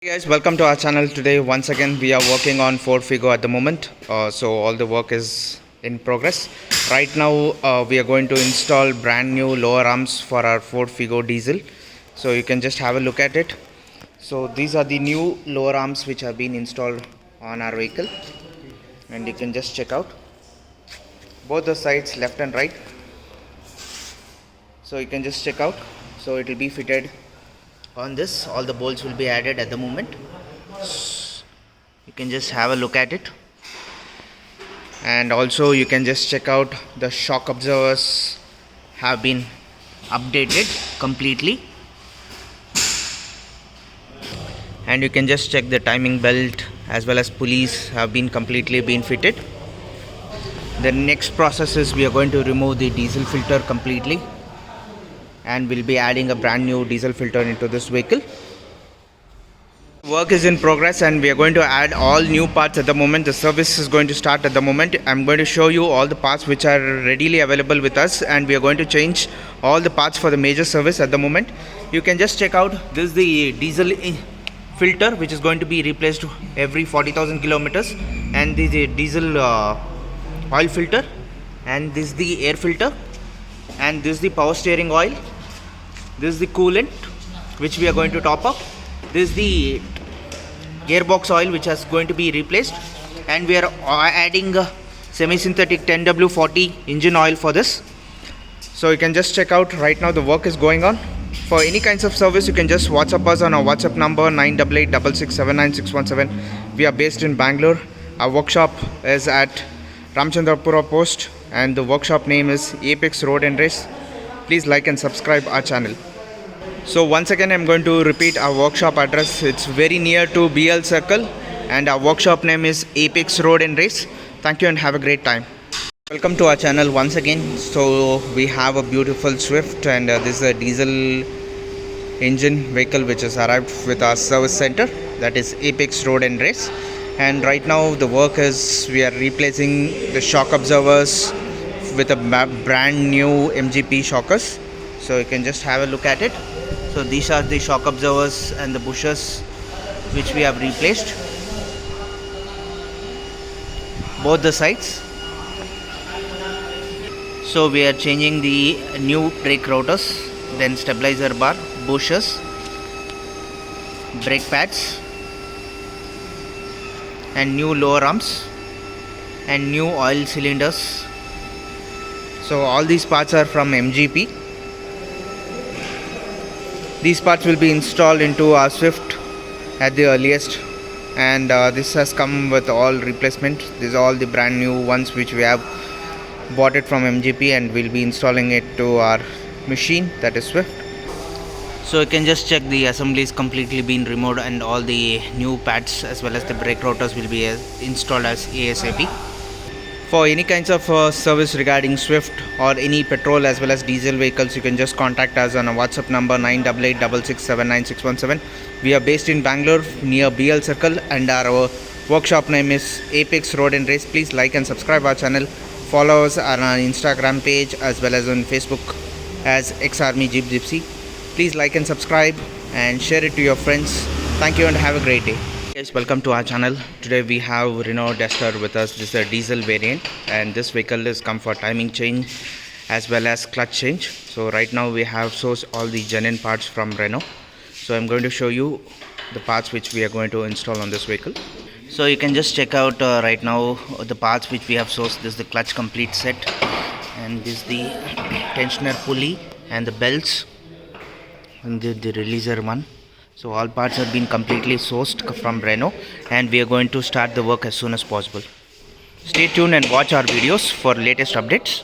Hey guys, welcome to our channel. Today once again we are working on FordFigo at the moment. So all the work is in progress. Right now we are going to install brand new lower arms for our FordFigo diesel. So you can just have a look at it. So these are the new lower arms which have been installed on our vehicle, and you can just check out both the sides, left and right. So you can just check out. So it will be fitted on this. All the bolts will be added at the moment. You can just have a look at it, and also you can just check out the shock absorbers have been updated completely, and you can just check the timing belt as well as pulleys have been completely fitted. The next process is we are going to remove the diesel filter completely, and we'll be adding a brand new diesel filter into this vehicle. Work is in progress and we are going to add all new parts at the moment. The service is going to start at the moment. I'm going to show you all the parts which are readily available with us, and we are going to change all the parts for the major service at the moment. You can just check out, this is the diesel filter which is going to be replaced every 40,000 kilometers, and this is the diesel oil filter, and this is the air filter, and this is the power steering oil. This is the coolant which we are going to top up. This is the gearbox oil which is going to be replaced, and we are adding a semi-synthetic 10W40 engine oil for this. So you can just check out. Right now the work is going on. For any kinds of service you can just WhatsApp us on our WhatsApp number 9886679617. We are based in Bangalore. Our workshop is at Ramchandrapura Post, and the workshop name is Apex Road and Race. Please like and subscribe our channel. So once again I'm going to repeat our workshop address. It's very near to BL Circle, and our workshop name is Apex Road and Race. Thank you and have a great time. Welcome to our channel once again. So we have a beautiful Swift, and this is a diesel engine vehicle which has arrived with our service center, that is Apex Road and Race. And right now the work is, we are replacing the shock absorbers with a brand new MGP shockers. So you can just have a look at it. So these are the shock absorbers and the bushers which we have replaced, both the sides. So we are changing the new brake rotors, then stabilizer bar, bushers, brake pads, and new lower arms, and new oil cylinders. So all these parts are from MGP. These parts will be installed into our Swift at the earliest, and this has come with all replacement. These are all the brand new ones which we have bought it from MGP, and we'll be installing it to our machine, that is Swift. So you can just check the assembly is completely been removed, and all the new pads as well as the brake rotors will be installed as ASAP. For any kinds of service regarding Swift or any petrol as well as diesel vehicles, you can just contact us on a WhatsApp number 9886679617. We are based in Bangalore near BL Circle, and our workshop name is Apex Road and Race. Please like and subscribe our channel. Follow us on our Instagram page as well as on Facebook as Ex Army Gypsy. Please like and subscribe and share it to your friends. Thank you and have a great day. Guys, welcome to our channel. Today we have Renault Duster with us. This is a diesel variant, and this vehicle is come for timing change as well as clutch change. So right now we have sourced all the genuine parts from Renault. So I'm going to show you the parts which we are going to install on this vehicle. So you can just check out right now the parts which we have sourced. This is the clutch complete set, and this is the tensioner pulley and the belts, and the releaser one. So all parts have been completely sourced from Renault, and we are going to start the work as soon as possible. Stay tuned and watch our videos for latest updates.